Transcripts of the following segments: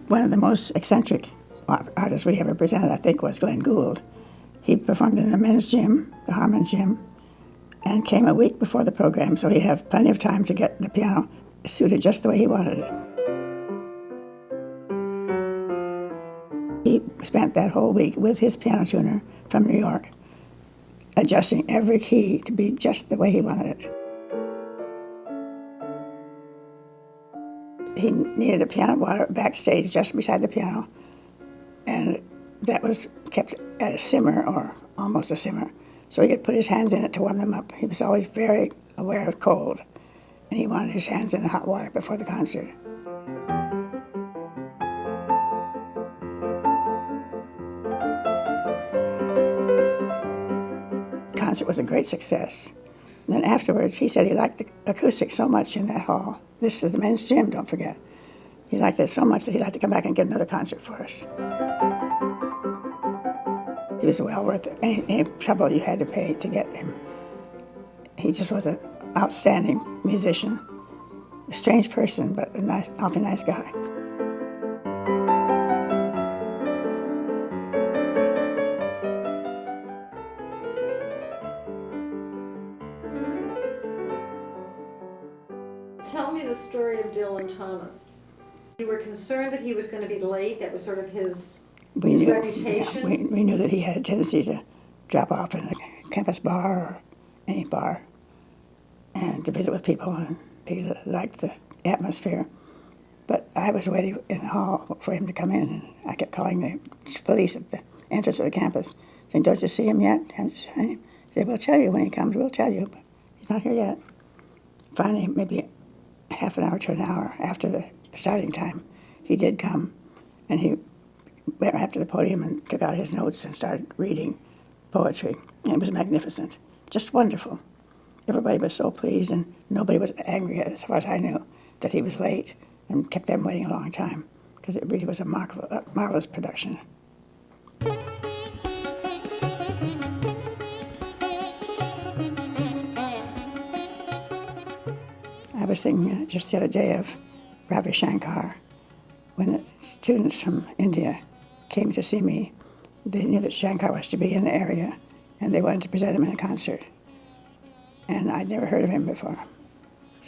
One of the most eccentric artists we ever presented, I think, was Glenn Gould. He performed in the men's gym, the Harmon Gym, and came a week before the program, so he'd have plenty of time to get the piano suited just the way he wanted it. He spent that whole week with his piano tuner from New York, adjusting every key to be just the way he wanted it. He needed a piano water backstage just beside the piano, and that was kept at a simmer or almost a simmer, so he could put his hands in it to warm them up. He was always very aware of cold, and he wanted his hands in the hot water before the concert. The concert was a great success. And then afterwards, he said he liked the acoustics so much in that hall. This is the men's gym, don't forget. He liked it so much that he'd like to come back and get another concert for us. He was well worth any trouble you had to pay to get him. He just was an outstanding musician, a strange person, but a awfully nice guy. Tell me the story of Dylan Thomas. You were concerned that he was going to be late. That was sort of his reputation. Yeah, we knew that he had a tendency to drop off in a campus bar or any bar and to visit with people, and he liked the atmosphere. But I was waiting in the hall for him to come in, and I kept calling the police at the entrance of the campus, saying, "Don't you see him yet?" And they said, "We'll tell you when he comes, we'll tell you, but he's not here yet." Finally, maybe half an hour to an hour after the starting time, he did come, and he went up to the podium and took out his notes and started reading poetry. And it was magnificent, just wonderful. Everybody was so pleased, and nobody was angry, as far as I knew, that he was late and kept them waiting a long time, because it really was a marvelous production. I was thinking just the other day of Ravi Shankar. When the students from India came to see me, they knew that Shankar was to be in the area, and they wanted to present him in a concert. And I'd never heard of him before.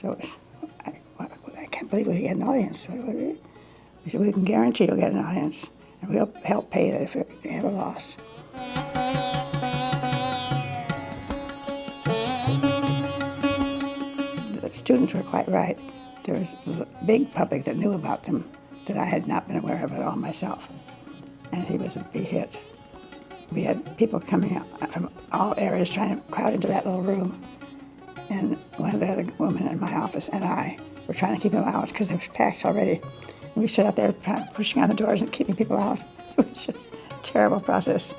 So I can't believe we get an audience. We said, "We can guarantee you'll get an audience, and we'll help pay that if you have a loss." The students were quite right. There was a big public that knew about them that I had not been aware of at all myself. And he was a big hit. We had people coming out from all areas trying to crowd into that little room. And one of the other women in my office and I were trying to keep them out because it was packed already. And we stood out there pushing on the doors and keeping people out. It was just a terrible process.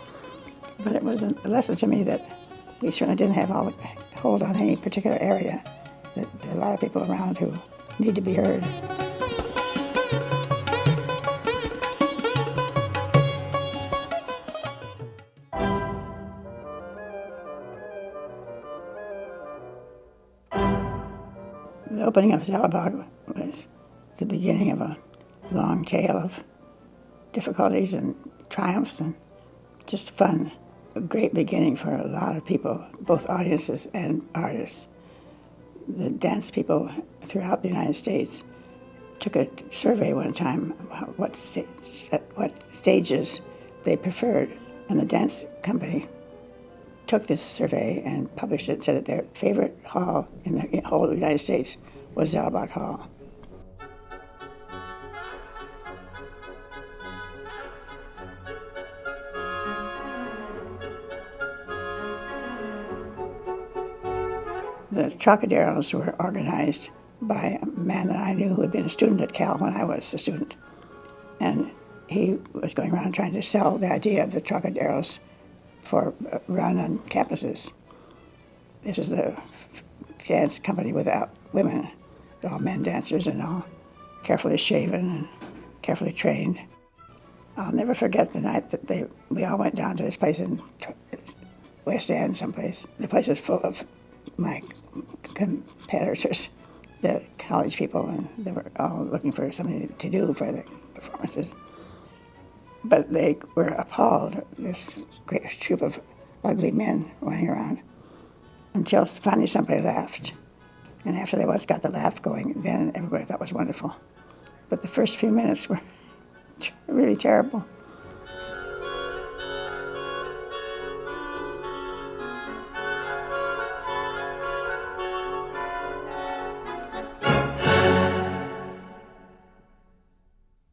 But it was a lesson to me that we certainly didn't have all the hold on any particular area, that there are a lot of people around who need to be heard. The opening of Zalabag was the beginning of a long tale of difficulties and triumphs and just fun. A great beginning for a lot of people, both audiences and artists. The dance people throughout the United States took a survey one time about what stages they preferred, and the dance company took this survey and published it, said that their favorite hall in the whole United States was Zalabag Hall. The Trocaderos were organized by a man that I knew who had been a student at Cal when I was a student. And he was going around trying to sell the idea of the Trocaderos for a run on campuses. This is the dance company without women, all men dancers and all carefully shaven and carefully trained. I'll never forget the night that we all went down to this place in West End someplace. The place was full of my competitors, the college people, and they were all looking for something to do for the performances. But they were appalled, this great troop of ugly men running around, until finally somebody laughed. And after they once got the laugh going, then everybody thought it was wonderful. But the first few minutes were really terrible.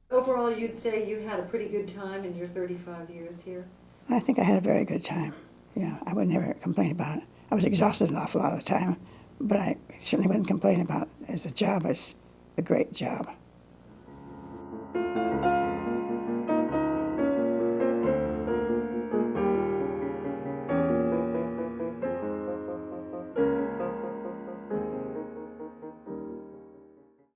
Overall, you'd say you had a pretty good time in your 35 years here? I think I had a very good time. Yeah, I would never complain about it. I was exhausted an awful lot of the time, but I certainly wouldn't complain about it. As a job, it's a great job.